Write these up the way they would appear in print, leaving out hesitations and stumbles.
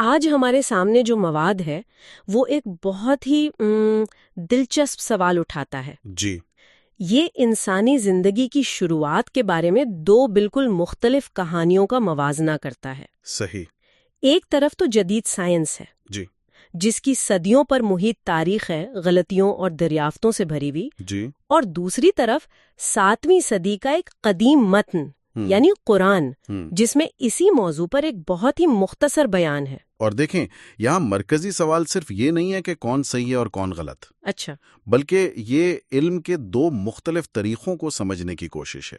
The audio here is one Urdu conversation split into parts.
آج ہمارے سامنے جو مواد ہے وہ ایک بہت ہی دلچسپ سوال اٹھاتا ہے۔ جی، یہ انسانی زندگی کی شروعات کے بارے میں دو بالکل مختلف کہانیوں کا موازنہ کرتا ہے۔ صحیح۔ ایک طرف تو جدید سائنس ہے، جی جس کی صدیوں پر محیط تاریخ ہے، غلطیوں اور دریافتوں سے بھری ہوئی، جی اور دوسری طرف 7ویں صدی کا ایک قدیم متن یعنی قرآن، جس میں اسی موضوع پر ایک بہت ہی مختصر بیان ہے۔ اور دیکھیں، یہاں مرکزی سوال صرف یہ نہیں ہے کہ کون صحیح ہے اور کون غلط، اچھا، بلکہ یہ علم کے دو مختلف طریقوں کو سمجھنے کی کوشش ہے۔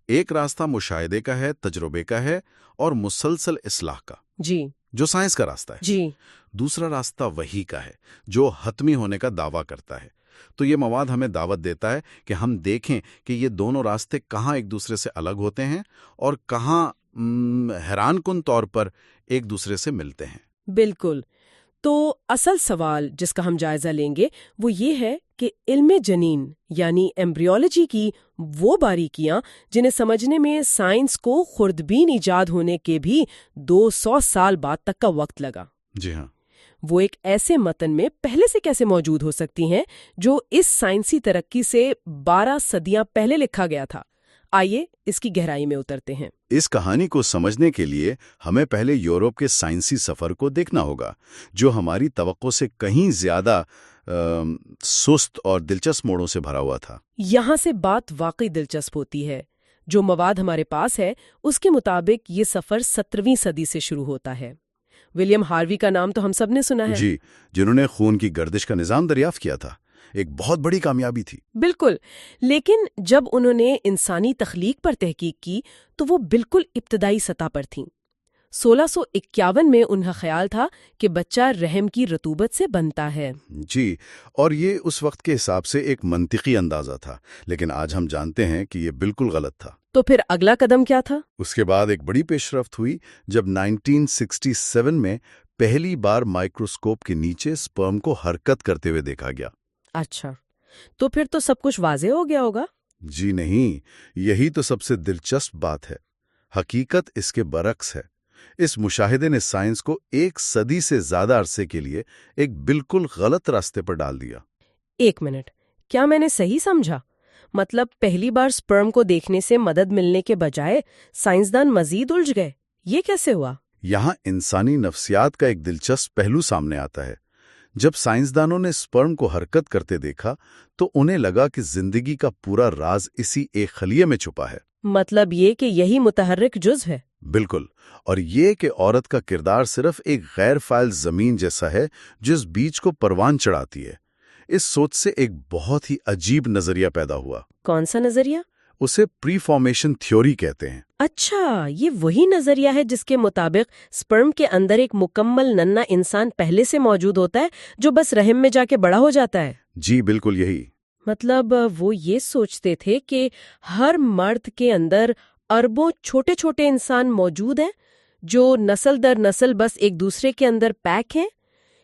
ایک راستہ مشاہدے کا ہے، تجربے کا ہے اور مسلسل اصلاح کا، جی جو سائنس کا راستہ ہے۔ جی دوسرا راستہ وحی کا ہے، جو حتمی ہونے کا دعویٰ کرتا ہے۔ تو یہ مواد ہمیں دعوت دیتا ہے کہ ہم دیکھیں کہ یہ دونوں راستے کہاں ایک دوسرے سے الگ ہوتے ہیں اور کہاں حیران کن طور پر ایک دوسرے سے ملتے ہیں۔ بالکل۔ تو اصل سوال جس کا ہم جائزہ لیں گے وہ یہ ہے کہ علم جنین یعنی ایمبریولوجی کی وہ باریکیاں جنہیں سمجھنے میں سائنس کو خوردبین ایجاد ہونے کے بھی 200 سال بعد تک کا وقت لگا، جی ہاں، وہ ایک ایسے متن میں پہلے سے کیسے موجود ہو سکتی ہیں جو اس سائنسی ترقی سے 12 صدیاں پہلے لکھا گیا تھا۔ آئیے اس کی گہرائی میں اترتے ہیں۔ اس کہانی کو سمجھنے کے لیے ہمیں پہلے یورپ کے سائنسی سفر کو دیکھنا ہوگا، جو ہماری توقع سے کہیں زیادہ سست اور دلچسپ موڑوں سے بھرا ہوا تھا۔ یہاں سے بات واقعی دلچسپ ہوتی ہے۔ جو مواد ہمارے پاس ہے اس کے مطابق یہ سفر 17ویں صدی سے شروع ہوتا ہے۔ ولیم ہاروی کا نام تو ہم سب نے سنا ہے۔ جی، جنہوں نے خون کی گردش کا نظام دریافت کیا تھا، ایک بہت بڑی کامیابی تھی۔ بالکل، لیکن جب انہوں نے انسانی تخلیق پر تحقیق کی تو وہ بالکل ابتدائی سطح پر تھیں۔ 1651 میں ان کا خیال تھا کہ بچہ رحم کی رطوبت سے بنتا ہے۔ جی، اور یہ اس وقت کے حساب سے ایک منطقی اندازہ تھا، لیکن آج ہم جانتے ہیں کہ یہ بالکل غلط تھا۔ تو پھر اگلا قدم کیا تھا؟ اس کے بعد ایک بڑی پیش رفت ہوئی جب 1967 میں پہلی بار مائکروسکوپ کے نیچے سپرم کو حرکت کرتے ہوئے دیکھا گیا۔ اچھا، تو پھر تو سب کچھ واضح ہو گیا ہوگا۔ جی نہیں، یہی تو سب سے دلچسپ بات ہے۔ حقیقت اس کے برعکس ہے۔ اس مشاہدے نے سائنس کو 1 صدی سے زیادہ عرصے کے لیے ایک بالکل غلط راستے پر ڈال دیا۔ 1 منٹ، کیا میں نے صحیح سمجھا؟ مطلب پہلی بار سپرم کو دیکھنے سے مدد ملنے کے بجائے سائنسدان مزید الجھ گئے؟ یہ کیسے ہوا؟ یہاں انسانی نفسیات کا ایک دلچسپ پہلو سامنے آتا ہے۔ جب سائنسدانوں نے سپرم کو حرکت کرتے دیکھا تو انہیں لگا کہ زندگی کا پورا راز اسی ایک خلیے میں چھپا ہے۔ مطلب یہ کہ یہی متحرک جزو ہے۔ بالکل، اور یہ کہ عورت کا کردار صرف ایک غیر فعال زمین جیسا ہے جس بیج کو پروان چڑھاتی ہے۔ اس سوچ سے ایک بہت ہی عجیب نظریہ پیدا ہوا۔ کون سا نظریہ؟ اسے پری فارمیشن تھیوری کہتے ہیں۔ اچھا، یہ وہی نظریہ ہے جس کے مطابق سپرم کے اندر ایک مکمل ننھا انسان پہلے سے موجود ہوتا ہے جو بس رحم میں جا کے بڑا ہو جاتا ہے۔ جی بالکل یہی۔ مطلب وہ یہ سوچتے تھے کہ ہر مرد کے اندر اربوں چھوٹے چھوٹے انسان موجود ہیں جو نسل در نسل بس ایک دوسرے کے اندر پیک ہیں۔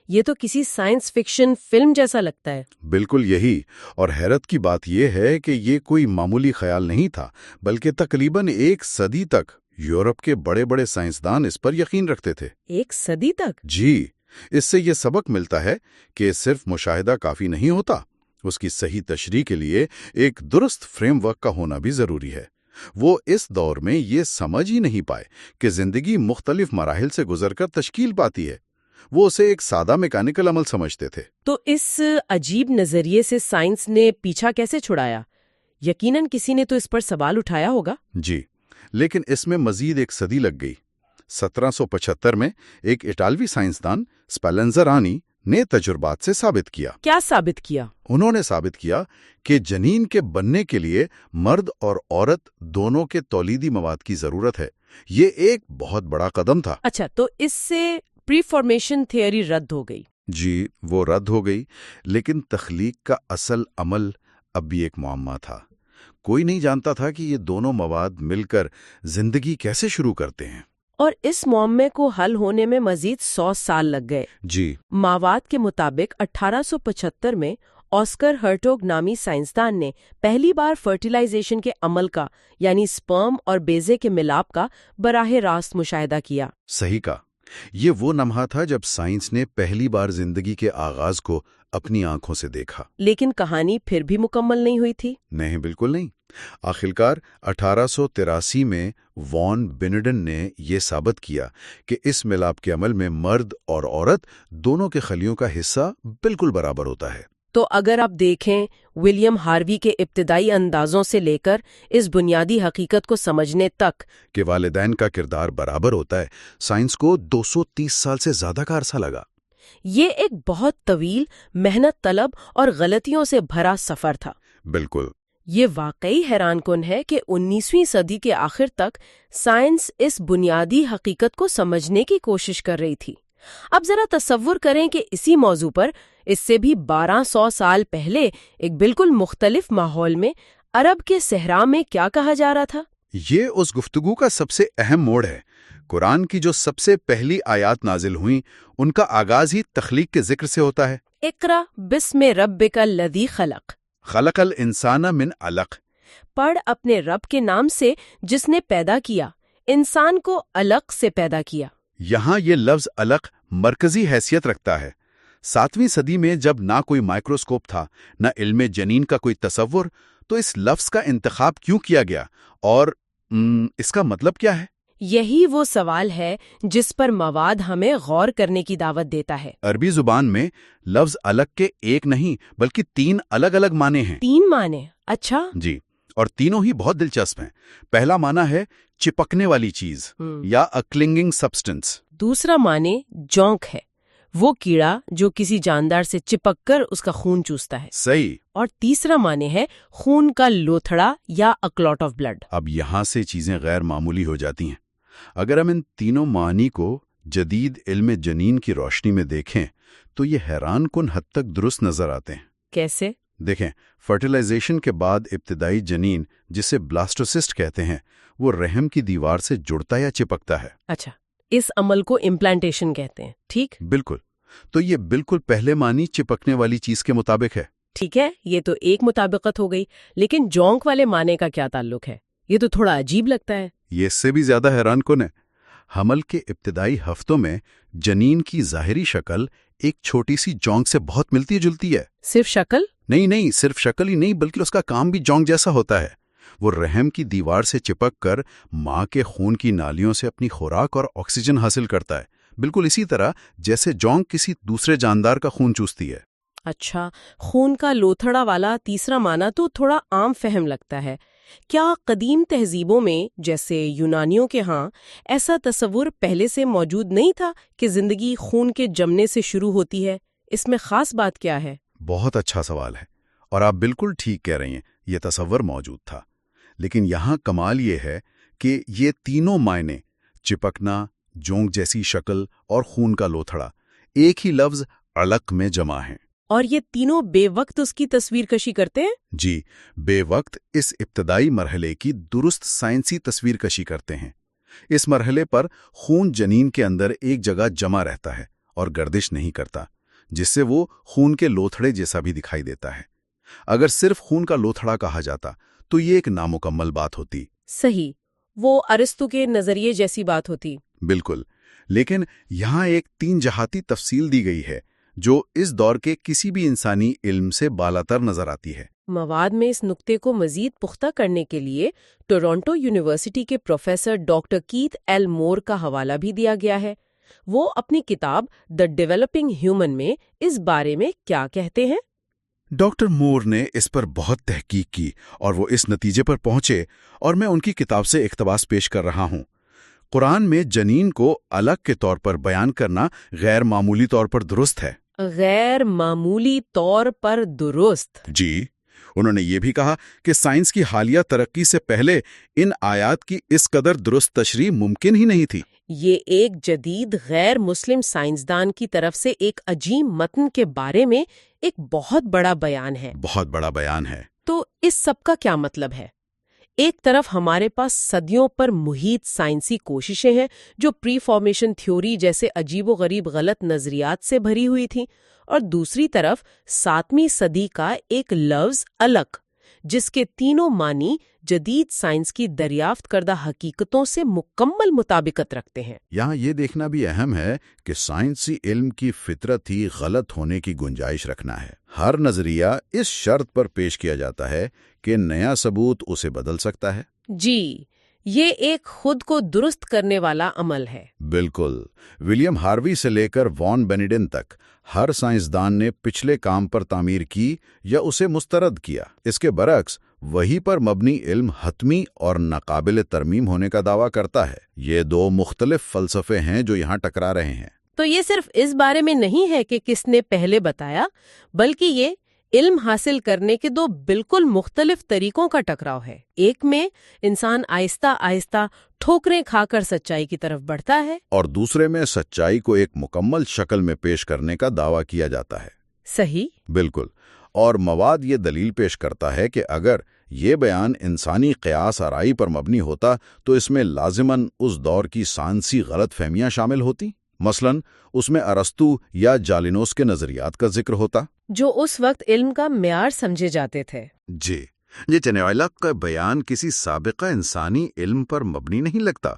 یہ تو کسی سائنس فکشن فلم جیسا لگتا ہے۔ بالکل یہی، اور حیرت کی بات یہ ہے کہ یہ کوئی معمولی خیال نہیں تھا، بلکہ تقریباً 1 صدی تک یورپ کے بڑے بڑے سائنسدان اس پر یقین رکھتے تھے۔ 1 صدی تک؟ جی، اس سے یہ سبق ملتا ہے کہ صرف مشاہدہ کافی نہیں ہوتا، اس کی صحیح تشریح کے لیے ایک درست فریم ورک کا ہونا بھی ضروری ہے۔ وہ اس دور میں یہ سمجھ ہی نہیں پائے کہ زندگی مختلف مراحل سے گزر کر تشکیل پاتی ہے۔ وہ اسے ایک سادہ میکینیکل عمل سمجھتے تھے۔ تو اس عجیب نظریے سے سائنس نے پیچھا کیسے چھڑایا؟ یقیناً کسی نے تو اس پر سوال اٹھایا ہوگا۔ جی، لیکن اس میں مزید 1 صدی لگ گئی۔ 1775 میں ایک اٹالوی سائنسدان اسپیلنزرانی نے تجربات سے ثابت کیا۔ کیا ثابت کیا؟ انہوں نے ثابت کیا کہ جنین کے بننے کے لیے مرد اور عورت دونوں کے تولیدی مواد کی ضرورت ہے۔ یہ ایک بہت بڑا قدم تھا۔ اچھا، تو اس سے پری فارمیشن تھیوری رد ہو گئی؟ جی، وہ رد ہو گئی، لیکن تخلیق کا اصل عمل اب بھی ایک معمہ تھا۔ کوئی نہیں جانتا تھا کہ یہ دونوں مواد مل کر زندگی کیسے شروع کرتے ہیں۔ اور اس معمے کو حل ہونے میں مزید 100 سال لگ گئے۔ جی، مواد کے مطابق 1875 میں آسکر ہرٹوگ نامی سائنسدان نے پہلی بار فرٹیلائزیشن کے عمل کا یعنی سپرم اور بیضے کے ملاپ کا براہ راست مشاہدہ کیا۔ صحیح کہا، یہ وہ لمحہ تھا جب سائنس نے پہلی بار زندگی کے آغاز کو اپنی آنکھوں سے دیکھا۔ لیکن کہانی پھر بھی مکمل نہیں ہوئی تھی۔ نہیں، بالکل نہیں۔ آخرکار 1883 میں وان بینیڈن نے یہ ثابت کیا کہ اس ملاپ کے عمل میں مرد اور عورت دونوں کے خلیوں کا حصہ بالکل برابر ہوتا ہے۔ تو اگر آپ دیکھیں ولیم ہاروی کے ابتدائی اندازوں سے لے کر اس بنیادی حقیقت کو سمجھنے تک کہ والدین کا کردار برابر ہوتا ہے، سائنس کو 230 سال سے زیادہ کا عرصہ لگا۔ یہ ایک بہت طویل، محنت طلب اور غلطیوں سے بھرا سفر تھا۔ بالکل۔ یہ واقعی حیران کن ہے کہ 19ویں صدی کے آخر تک سائنس اس بنیادی حقیقت کو سمجھنے کی کوشش کر رہی تھی۔ اب ذرا تصور کریں کہ اسی موضوع پر اس سے بھی 1200 سال پہلے ایک بالکل مختلف ماحول میں عرب کے صحرا میں کیا کہا جا رہا تھا۔ یہ اس گفتگو کا سب سے اہم موڑ ہے۔ قرآن کی جو سب سے پہلی آیات نازل ہوئیں، ان کا آغاز ہی تخلیق کے ذکر سے ہوتا ہے۔ اقرا بسم ربک الذی خلق، خلق الانسان من علق۔ پڑھ اپنے رب کے نام سے جس نے پیدا کیا، انسان کو علق سے پیدا کیا۔ یہاں یہ لفظ علق مرکزی حیثیت رکھتا ہے۔ 7ویں صدی میں جب نہ کوئی مائکروسکوپ تھا، نہ علم جنین کا کوئی تصور، تو اس لفظ کا انتخاب کیوں کیا گیا اور اس کا مطلب کیا ہے؟ یہی وہ سوال ہے جس پر مواد ہمیں غور کرنے کی دعوت دیتا ہے۔ عربی زبان میں لفظ علق کے ایک نہیں بلکہ 3 الگ الگ معنی ہیں۔ 3 معنی؟ اچھا۔ جی، اور تینوں ہی بہت دلچسپ ہیں۔ پہلا معنی ہے چپکنے والی چیز یا a clinging substance۔ دوسرا معنی جونک ہے، وہ کیڑا جو کسی جاندار سے چپک کر اس کا خون چوستا ہے۔ صحیح۔ اور تیسرا معنی ہے خون کا لوتھڑا یا a clot of blood۔ اب یہاں سے چیزیں غیر معمولی ہو جاتی ہیں۔ اگر ہم ان تینوں معنی کو جدید علم جنین کی روشنی میں دیکھیں تو یہ حیران کن حد تک درست نظر آتے ہیں۔ کیسے؟ دیکھیں، فرٹیلائزیشن کے بعد ابتدائی جنین، جسے بلاسٹوسسٹ کہتے ہیں، وہ رحم کی دیوار سے جڑتا یا چپکتا ہے۔ اچھا، اس عمل کو امپلانٹیشن کہتے ہیں، ٹھیک؟ بالکل۔ تو یہ بالکل پہلے معنی چپکنے والی چیز کے مطابق ہے۔ ٹھیک ہے، یہ تو ایک مطابقت ہو گئی، لیکن جونک والے معنی کا کیا تعلق ہے؟ یہ تو تھوڑا عجیب لگتا ہے۔ یہ اس سے بھی زیادہ حیران کن ہے۔ حمل کے ابتدائی ہفتوں میں جنین کی ظاہری شکل ایک چھوٹی سی جونک سے بہت ملتی جلتی ہے۔ صرف شکل؟ نہیں، صرف شکل ہی نہیں بلکہ اس کا کام بھی جونک جیسا ہوتا ہے۔ وہ رحم کی دیوار سے چپک کر ماں کے خون کی نالیوں سے اپنی خوراک اور آکسیجن حاصل کرتا ہے، بالکل اسی طرح جیسے جونک کسی دوسرے جاندار کا خون چوستی ہے۔ اچھا، خون کا لوتھڑا والا تیسرا معنی تو تھوڑا عام فہم لگتا ہے۔ کیا قدیم تہذیبوں میں جیسے یونانیوں کے ہاں ایسا تصور پہلے سے موجود نہیں تھا کہ زندگی خون کے جمنے سے شروع ہوتی ہے؟ اس میں خاص بات کیا ہے؟ بہت اچھا سوال ہے، اور آپ بالکل ٹھیک کہہ رہی ہیں، یہ تصور موجود تھا۔ لیکن یہاں کمال یہ ہے کہ یہ تینوں معنی، چپکنا، جونک جیسی شکل اور خون کا لوتھڑا، ایک ہی لفظ علق میں جمع ہیں۔ اور یہ تینوں بے وقت اس کی تصویر کشی کرتے ہیں؟ جی، بے وقت اس ابتدائی مرحلے کی درست سائنسی تصویر کشی کرتے ہیں۔ اس مرحلے پر خون جنین کے اندر ایک جگہ جمع رہتا ہے اور گردش نہیں کرتا، جس سے وہ خون کے لوتھڑے جیسا بھی دکھائی دیتا ہے۔ اگر صرف خون کا لوتھڑا کہا جاتا تو یہ ایک نامکمل بات ہوتی۔ صحیح، وہ ارسطو کے نظریے جیسی بات ہوتی۔ بالکل، لیکن یہاں ایک 3 جہاتی تفصیل دی گئی ہے جو اس دور کے کسی بھی انسانی علم سے بالاتر نظر آتی ہے۔ مواد میں اس نقطے کو مزید پختہ کرنے کے لیے ٹورنٹو یونیورسٹی کے پروفیسر ڈاکٹر کیتھ ایل مور کا حوالہ بھی دیا گیا ہے۔ وہ اپنی کتاب دی ڈیولپنگ ہیومن میں اس بارے میں کیا کہتے ہیں؟ ڈاکٹر مور نے اس پر بہت تحقیق کی اور وہ اس نتیجے پر پہنچے، اور میں ان کی کتاب سے اقتباس پیش کر رہا ہوں۔ قرآن میں جنین کو الگ کے طور پر بیان کرنا غیر معمولی طور پر درست ہے۔ غیر معمولی طور پر درست؟ جی، انہوں نے یہ بھی کہا کہ سائنس کی حالیہ ترقی سے پہلے ان آیات کی اس قدر درست تشریح ممکن ہی نہیں تھی۔ یہ ایک جدید غیر مسلم سائنسدان کی طرف سے ایک عجیب متن کے بارے میں ایک بہت بڑا بیان ہے۔ بہت بڑا بیان ہے۔ تو اس سب کا کیا مطلب ہے؟ ایک طرف ہمارے پاس صدیوں پر محیط سائنسی کوششیں ہیں جو پری فارمیشن تھیوری جیسے عجیب و غریب غلط نظریات سے بھری ہوئی تھیں، اور دوسری طرف 7ویں صدی کا ایک لفظ علق جس کے تینوں معنی جدید سائنس کی دریافت کردہ حقیقتوں سے مکمل مطابقت رکھتے ہیں۔ یہاں یہ دیکھنا بھی اہم ہے کہ سائنسی علم کی فطرت ہی غلط ہونے کی گنجائش رکھنا ہے۔ ہر نظریہ اس شرط پر پیش کیا جاتا ہے کہ نیا ثبوت اسے بدل سکتا ہے۔ جی، یہ ایک خود کو درست کرنے والا عمل ہے۔ بالکل۔ ولیم ہاروی سے لے کر وان بینیڈن تک ہر سائنسدان نے پچھلے کام پر تعمیر کی یا اسے مسترد کیا۔ اس کے برعکس وہی پر مبنی علم حتمی اور ناقابل ترمیم ہونے کا دعویٰ کرتا ہے۔ یہ دو مختلف فلسفے ہیں جو یہاں ٹکرا رہے ہیں۔ تو یہ صرف اس بارے میں نہیں ہے کہ کس نے پہلے بتایا، بلکہ یہ علم حاصل کرنے کے دو بالکل مختلف طریقوں کا ٹکراؤ ہے۔ ایک میں انسان آہستہ آہستہ ٹھوکریں کھا کر سچائی کی طرف بڑھتا ہے، اور دوسرے میں سچائی کو ایک مکمل شکل میں پیش کرنے کا دعویٰ کیا جاتا ہے۔ صحیح؟ بالکل۔ اور مواد یہ دلیل پیش کرتا ہے کہ اگر یہ بیان انسانی قیاس آرائی پر مبنی ہوتا تو اس میں لازماً اس دور کی سائنسی غلط فہمیاں شامل ہوتی۔ مثلاً اس میں ارسطو یا جالینوس کے نظریات کا ذکر ہوتا، جو اس وقت علم کا معیار سمجھے جاتے تھے۔ جی، یہ چنوائلہ کا بیان کسی سابقہ انسانی علم پر مبنی نہیں لگتا،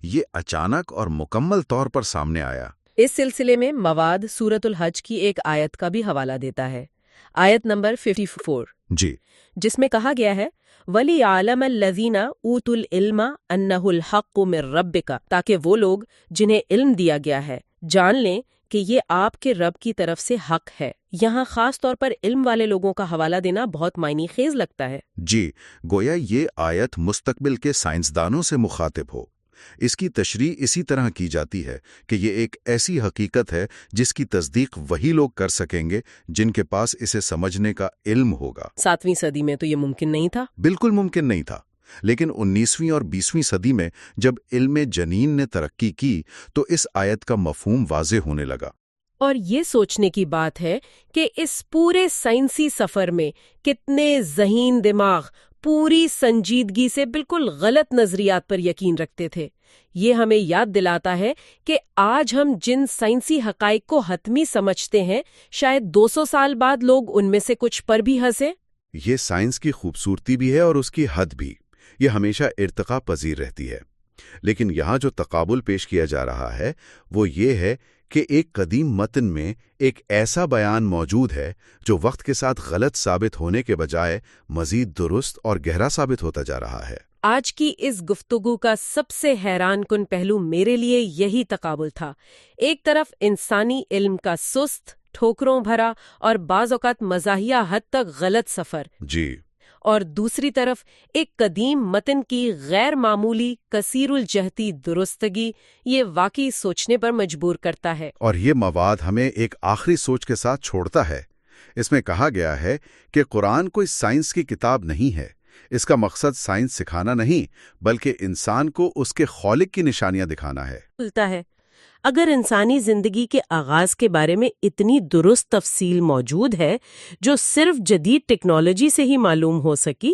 یہ اچانک اور مکمل طور پر سامنے آیا۔ اس سلسلے میں مواد سورۃ الحج کی ایک آیت کا بھی حوالہ دیتا ہے، آیت نمبر 54، جی، جس میں کہا گیا ہے وَلِيَعْلَمَ الَّذِينَ أُوتُوا الْعِلْمَ أَنَّهُ الْحَقُّ مِن رَّبِّكَ، تاکہ وہ لوگ جنہیں علم دیا گیا ہے جان لیں کہ یہ آپ کے رب کی طرف سے حق ہے۔ یہاں خاص طور پر علم والے لوگوں کا حوالہ دینا بہت معنی خیز لگتا ہے۔ جی، گویا یہ آیت مستقبل کے سائنسدانوں سے مخاطب ہو۔ اس کی تشریح اسی طرح کی جاتی ہے کہ یہ ایک ایسی حقیقت ہے جس کی تصدیق وہی لوگ کر سکیں گے جن کے پاس اسے سمجھنے کا علم ہوگا۔ 7ویں صدی میں تو یہ ممکن نہیں تھا۔ بالکل ممکن نہیں تھا، لیکن 19ویں اور 20ویں صدی میں جب علم جنین نے ترقی کی تو اس آیت کا مفہوم واضح ہونے لگا۔ اور یہ سوچنے کی بات ہے کہ اس پورے سائنسی سفر میں کتنے ذہین دماغ پوری سنجیدگی سے بالکل غلط نظریات پر یقین رکھتے تھے۔ یہ ہمیں یاد دلاتا ہے کہ آج ہم جن سائنسی حقائق کو حتمی سمجھتے ہیں، شاید 200 سال بعد لوگ ان میں سے کچھ پر بھی ہنسیں۔ یہ سائنس کی خوبصورتی بھی ہے اور اس کی حد بھی، یہ ہمیشہ ارتقا پذیر رہتی ہے۔ لیکن یہاں جو تقابل پیش کیا جا رہا ہے وہ یہ ہے کہ ایک قدیم متن میں ایک ایسا بیان موجود ہے جو وقت کے ساتھ غلط ثابت ہونے کے بجائے مزید درست اور گہرا ثابت ہوتا جا رہا ہے۔ آج کی اس گفتگو کا سب سے حیران کن پہلو میرے لیے یہی تقابل تھا۔ ایک طرف انسانی علم کا سست، ٹھوکروں بھرا اور بعض اوقات مزاحیہ حد تک غلط سفر، جی، اور دوسری طرف ایک قدیم متن کی غیر معمولی کثیر الجہتی درستگی، یہ واقعی سوچنے پر مجبور کرتا ہے۔ اور یہ مواد ہمیں ایک آخری سوچ کے ساتھ چھوڑتا ہے۔ اس میں کہا گیا ہے کہ قرآن کوئی سائنس کی کتاب نہیں ہے، اس کا مقصد سائنس سکھانا نہیں بلکہ انسان کو اس کے خالق کی نشانیاں دکھانا ہے۔ بولتا ہے اگر انسانی زندگی کے آغاز کے بارے میں اتنی درست تفصیل موجود ہے جو صرف جدید ٹیکنالوجی سے ہی معلوم ہو سکی،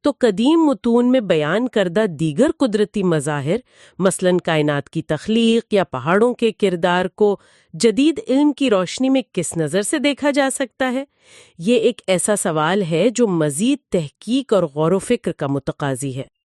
تو قدیم متون میں بیان کردہ دیگر قدرتی مظاہر مثلاً کائنات کی تخلیق یا پہاڑوں کے کردار کو جدید علم کی روشنی میں کس نظر سے دیکھا جا سکتا ہے؟ یہ ایک ایسا سوال ہے جو مزید تحقیق اور غور و فکر کا متقاضی ہے۔